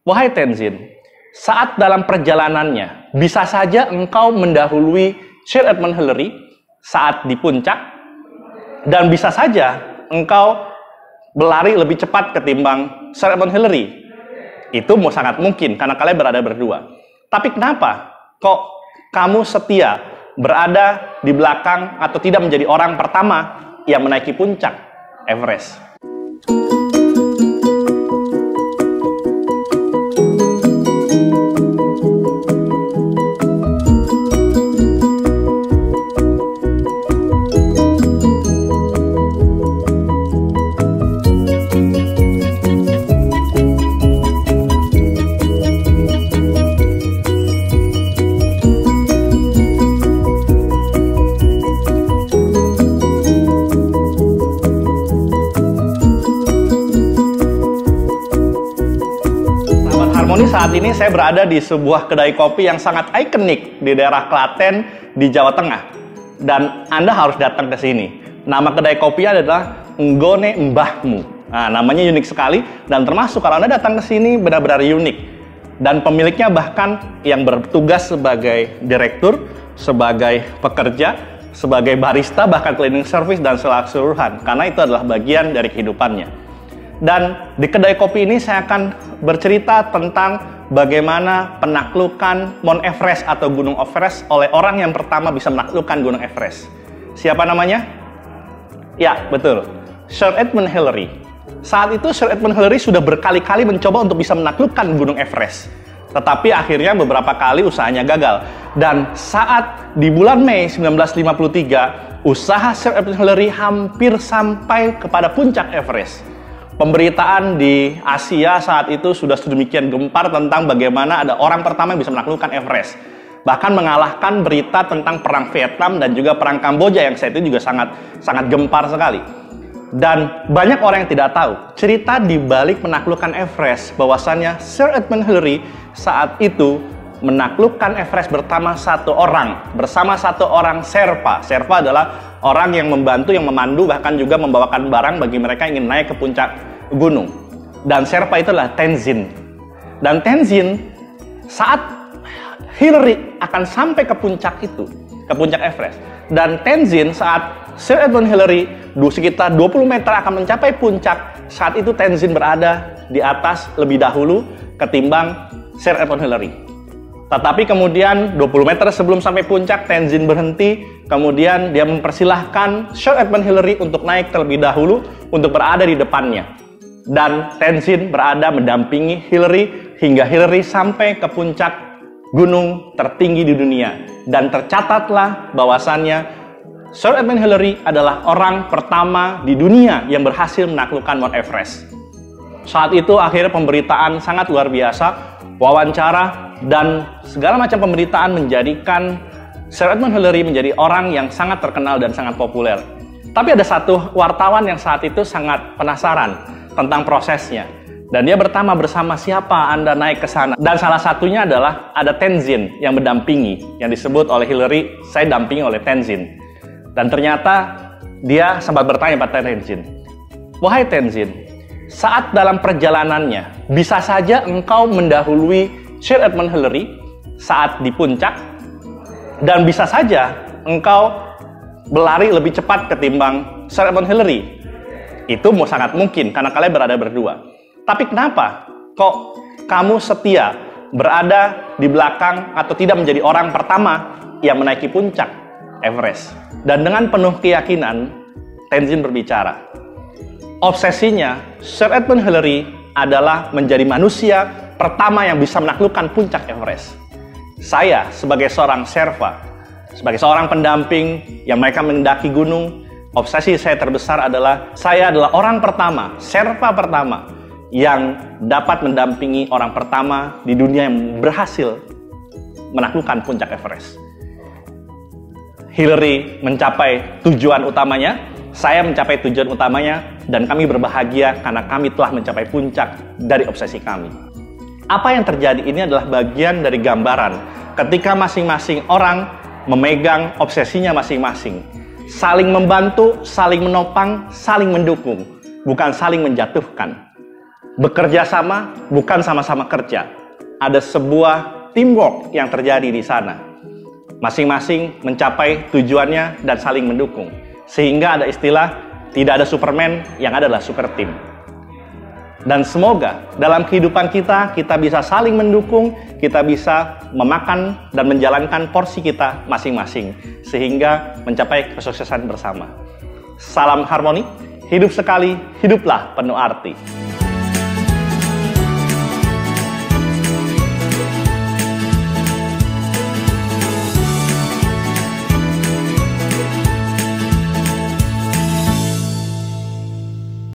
Wahai Tenzin, saat dalam perjalanannya, bisa saja engkau mendahului Sir Edmund Hillary saat di puncak, dan bisa saja engkau berlari lebih cepat ketimbang Sir Edmund Hillary. Itu sangat mungkin, karena kalian berada berdua. Tapi kenapa kok kamu setia berada di belakang atau tidak menjadi orang pertama yang menaiki puncak Everest? Saat ini saya berada di sebuah kedai kopi yang sangat ikonik di daerah Klaten di Jawa Tengah, dan Anda harus datang ke sini. Nama kedai kopi adalah Nggone Mbahmu. Nah, namanya unik sekali, dan termasuk kalau Anda datang ke sini benar-benar unik. Dan pemiliknya bahkan yang bertugas sebagai direktur, sebagai pekerja, sebagai barista, bahkan cleaning service dan keseluruhan, karena itu adalah bagian dari kehidupannya. Dan di kedai kopi ini saya akan bercerita tentang bagaimana penaklukan Mount Everest atau Gunung Everest oleh orang yang pertama bisa menaklukkan Gunung Everest. Siapa namanya? Ya, betul. Sir Edmund Hillary. Saat itu Sir Edmund Hillary sudah berkali-kali mencoba untuk bisa menaklukkan Gunung Everest. Tetapi akhirnya beberapa kali usahanya gagal. Dan saat di bulan Mei 1953, usaha Sir Edmund Hillary hampir sampai kepada puncak Everest. Pemberitaan di Asia saat itu sudah sedemikian gempar tentang bagaimana ada orang pertama yang bisa menaklukkan Everest. Bahkan mengalahkan berita tentang perang Vietnam dan juga perang Kamboja yang saat itu juga sangat gempar sekali. Dan banyak orang yang tidak tahu cerita di balik menaklukkan Everest, bahwasannya Sir Edmund Hillary saat itu menaklukkan Everest bersama satu orang Sherpa. Sherpa adalah orang yang membantu, yang memandu, bahkan juga membawakan barang bagi mereka yang ingin naik ke puncak gunung. Dan Sherpa itu adalah Tenzin. Dan Tenzin saat Hillary akan sampai ke puncak itu, ke puncak Everest. Dan Tenzin saat Sir Edmund Hillary sekitar 20 meter akan mencapai puncak, saat itu Tenzin berada di atas lebih dahulu ketimbang Sir Edmund Hillary. Tetapi kemudian 20 meter sebelum sampai puncak, Tenzin berhenti, kemudian dia mempersilahkan Sir Edmund Hillary untuk naik terlebih dahulu untuk berada di depannya. Dan Tenzin berada mendampingi Hillary hingga Hillary sampai ke puncak gunung tertinggi di dunia. Dan tercatatlah bahwasannya Sir Edmund Hillary adalah orang pertama di dunia yang berhasil menaklukkan Mount Everest. Saat itu akhirnya pemberitaan sangat luar biasa, wawancara dan segala macam pemberitaan menjadikan Sir Edmund Hillary menjadi orang yang sangat terkenal dan sangat populer. Tapi ada satu wartawan yang saat itu sangat penasaran tentang prosesnya. Dan dia bertanya bersama, siapa Anda naik ke sana? Dan salah satunya adalah ada Tenzin yang mendampingi, yang disebut oleh Hillary, saya dampingi oleh Tenzin. Dan ternyata dia sempat bertanya pada Tenzin, wahai Tenzin, saat dalam perjalanannya, bisa saja engkau mendahului Sir Edmund Hillary saat di puncak, dan bisa saja engkau berlari lebih cepat ketimbang Sir Edmund Hillary. Itu sangat mungkin, karena kalian berada berdua. Tapi kenapa kok kamu setia berada di belakang atau tidak menjadi orang pertama yang menaiki puncak Everest? Dan dengan penuh keyakinan, Tenzin berbicara. Obsesinya Sir Edmund Hillary adalah menjadi manusia pertama yang bisa menaklukkan puncak Everest. Saya sebagai seorang Sherpa, sebagai seorang pendamping yang mereka mendaki gunung, obsesi saya terbesar adalah saya adalah orang pertama, Sherpa pertama yang dapat mendampingi orang pertama di dunia yang berhasil menaklukkan puncak Everest. Hillary mencapai tujuan utamanya, saya mencapai tujuan utamanya, dan kami berbahagia karena kami telah mencapai puncak dari obsesi kami. Apa yang terjadi ini adalah bagian dari gambaran ketika masing-masing orang memegang obsesinya masing-masing. Saling membantu, saling menopang, saling mendukung, bukan saling menjatuhkan. bekerja sama bukan sama-sama kerja. Ada sebuah teamwork yang terjadi di sana. Masing-masing mencapai tujuannya dan saling mendukung. Sehingga ada istilah, tidak ada Superman, yang ada adalah super team. Dan semoga dalam kehidupan kita bisa saling mendukung, kita bisa memakan dan menjalankan porsi kita masing-masing, sehingga mencapai kesuksesan bersama. Salam harmoni, hidup sekali, hiduplah penuh arti.